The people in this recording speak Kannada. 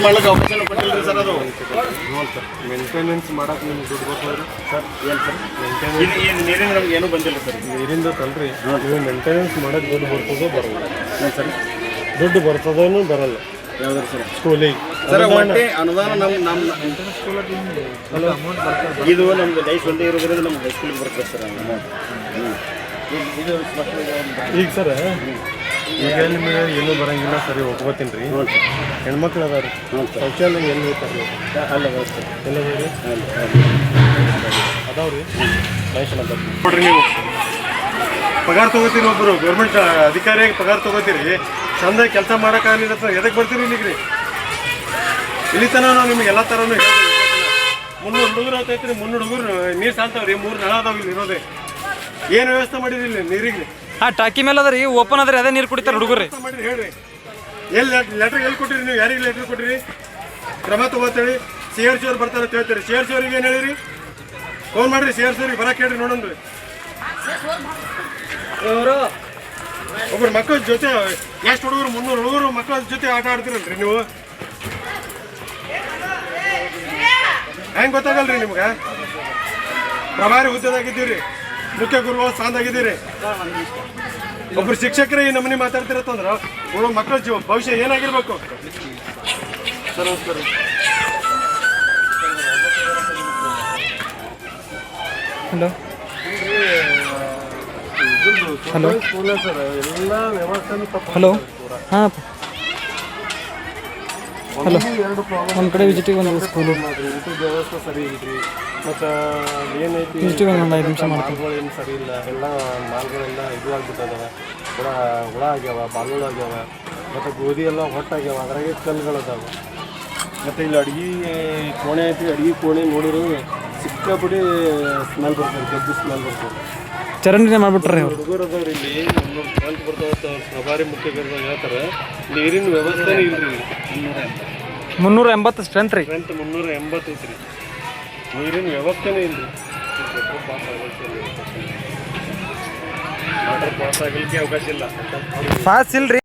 ಮಾಡಕ್ಕೆ ಅವಕಾಶ ಕೊಟ್ಟಿಲ್ಲ ಸರ್. ಅದು ಮೇಂಟೆನೆನ್ಸ್ ಮಾಡಕ್ಕೆ ನಿಮ್ಗೆ ದುಡ್ಡು ಬರ್ತದೆ ಸರ್. ಏನು ಸರ್ ನೀರಿಂದ ನಮ್ಗೆ ಏನೂ ಬಂದಿಲ್ಲ ಸರ್. ನೀರಿಂದ ತಲ್ರಿ ನೀವು ಮೇಂಟೆನೆನ್ಸ್ ಮಾಡಕ್ಕೆ ದುಡ್ಡು ಬರ್ತದೋ ಬರಲ್ಲ. ಏನು ಸರ್ ದುಡ್ಡು ಬರ್ತದೋ ಬರಲ್ಲ. ಯಾವ್ದಾರು ಸರ್ ಸ್ಕೂಲಿಗೆ ಸರ್ ಒಟ್ಟೆ ಅನುದಾನ ನಮ್ಮ ಇದು ನಮ್ದು ಲೈಫ್ ಒಂದೇ ಇರೋದ್ರಿಂದ ನಮ್ಗೆ ಹೈಸ್ಕೂಲಿಗೆ ಬರ್ತದೆ ಸರ್ ಅಮೌಂಟ್. ಇದು ಈಗ ಸರ್ ಈಗ ನಿಮಗೆ ಏನೂ ಬರೋಂಗಿಲ್ಲ ಸರಿ ಒಪ್ಕೋತೀನಿ ರೀ. ಹೆಣ್ಮಕ್ಳು ಅದಾವ ರೀ ಶೌಚಾಲಯ ಎಲ್ಲಿ ಹೋಗ್ತಾರೆ ಅಲ್ಲ ಸರ್ ಎಲ್ಲ ರೀ ಅದಾವ ರೀ ನೋಡ್ರಿ. ನೀವು ಪಗಾರ ತೊಗೋತೀರಿ, ಒಬ್ಬರು ಗೌರ್ಮೆಂಟ್ ಅಧಿಕಾರಿಯಾಗಿ ಪಗಾರ ತೊಗೋತೀರಿ, ಚಂದಾಗಿ ಕೆಲಸ ಮಾಡೋಕ್ಕಾಗಲಿಲ್ಲ ಸರ್ ಎದಕ್ಕೆ ಬರ್ತೀರಿ ಇಲ್ಲಿಗೆ ರೀ? ಇಲ್ಲಿ ತನಕ ನಾವು ನಿಮ್ಗೆ ಎಲ್ಲ ಥರನೂ ಹೇಳ್ತೀವಿ. 300 ಹುಡುಗರು ಆಗ್ತೈತೆ ರೀ. 300 ಹುಡುಗರು ನೀರು ಸಾಲ್ತಾವೆ ರೀ. 3 ನಳ ಅದಾವ ಇಲ್ಲಿ ಇರೋದೇ. ಏನು ವ್ಯವಸ್ಥೆ ಮಾಡಿರಿ ಇಲ್ಲಿ ನೀರಿಗೆ? ಹಾಂ ಟಾಕಿ ಮೇಲೆ ಅದ ರೀ, ಓಪನ್ ಅದ ರೀ, ಅದೇ ನೀರು ಕುಡಿತಾರೆ ಹುಡುಗರು. ಮಾಡಿರಿ ಹೇಳ್ರಿ. ಎಲ್ಲಿ ಲೆಟ್ರ್ ಎಲ್ಲಿ ಕೊಟ್ಟಿರಿ ನೀವು? ಯಾರಿಗೆ ಲೆಟ್ರ್ ಕೊಟ್ಟಿರಿ? ಕ್ರಮ ತೊಗೋತೇಳಿ CRC ಅವ್ರು ಬರ್ತಾರೆ ಅಂತ ಹೇಳ್ತೀರಿ. CRC ಅವ್ರಿಗೆ ಏನು ಹೇಳಿರಿ? ಫೋನ್ ಮಾಡಿರಿ CRC ಅವ್ರಿಗೆ ಬರಕ್ಕೆ ಹೇಳ್ರಿ ನೋಡೋಣ. ಒಬ್ಬರು ಮಕ್ಕಳ ಜೊತೆ ಎಷ್ಟು ಹುಡುಗರು 300 ಹುಡುಗರು ಮಕ್ಕಳ ಜೊತೆ ಆಟ ಆಡ್ತೀರಲ್ರಿ ನೀವು? ಹೆಂಗೆ ಗೊತ್ತಾಗಲ್ರಿ ನಿಮ್ಗೆ? ಪ್ರಭಾರಿ ಹುದ್ದೆದಾಗಿದ್ದೀರಿ, ಮುಖ್ಯ ಗುರು ಸ್ಥಾನದಾಗಿದ್ದೀರಿ. ಒಬ್ರು ಶಿಕ್ಷಕರೇ ಈ ನಮ್ಮನೆ ಮಾತಾಡ್ತಿರತ್ತಂದ್ರೆ ಮಕ್ಕಳ ಭವಿಷ್ಯ ಏನಾಗಿರ್ಬೇಕು? ಸರ್ ನಮಸ್ಕಾರ. ಹಲೋ ಹಲೋ ಸ್ಕೂಲ ಸರ್ ಎಲ್ಲ ವ್ಯವಸ್ಥೆನೂ ತಪ್ಪು. ಹಲೋ ಹಾಂ ಹಲೋ ಎರಡು ಪ್ರಾಬ್ಲಮ್. ನಮ್ಮ ಕಡೆ ವಿಸಿಟಿಗೆ ಬಂದಿದೆ ಸ್ಕೂಲು. ಊಟದ ವ್ಯವಸ್ಥೆ ಸರಿ ಇಲ್ರಿ. ಮತ್ತು ಏನೈತಿ ವಿಸಿಟಿಗೆ ಒಂದು 5 ನಿಮಿಷ ಮಾಡ್ತೀವಿ. ಮಾಲ್ಗಳು ಏನು ಸರಿ ಇಲ್ಲ. ಎಲ್ಲ ಮಾಲ್ಗಳೆಲ್ಲ ಇದು ಆಗ್ಬಿಟ್ಟದವ. ಹುಳ ಆಗ್ಯಾವ, ಬಾಲುಗಳು ಆಗ್ಯಾವ, ಮತ್ತು ಗೋಧಿ ಎಲ್ಲ ಹೊಟ್ಟಾಗ್ಯಾವ. ಅದ್ರಾಗೆ ಕಲ್ಲುಗಳದಾವ. ಮತ್ತು ಇಲ್ಲಿ ಅಡುಗೆ ಕೋಣೆ ಐತಿ. ಅಡುಗೆ ಕೋಣೆ ನೋಡಿದ್ರು ಸಿಕ್ಕಾಪಟ್ಟಿ ಸ್ಮೆಲ್ ಬರ್ತದೆ, ಗದ್ದು ಸ್ಮೆಲ್ ಬರ್ತದೆ. ಚರಂಡಿನೇ ಮಾಡಿಬಿಟ್ರಿ ಅವ್ರು. ಹುಡುಗರು ಅದಾವ್ರಿ ಇಲ್ಲಿ. ಸ್ಮೆಲ್ ಬರ್ತಾವ. ಪ್ರಭಾರಿ ಮುಖ್ಯಕರು ಹೇಳ್ತಾರೆ ನೀರಿನ ವ್ಯವಸ್ಥೆನೇ ಇಲ್ರಿ. 380 ಸ್ಟ್ರೆಂತ್ ರೀ. ಸ್ಟ್ರೆಂತ್ 380 ಐತ್ರಿ. ನೀರಿನ ವ್ಯವಸ್ಥೆನೇ ಇಲ್ರಿ. ವಾಟರ್ ಪಾಸ್ ಆಗಲಿಕ್ಕೆ ಅವಕಾಶ ಇಲ್ಲ. ಪಾಸ್ ಇಲ್ರಿ.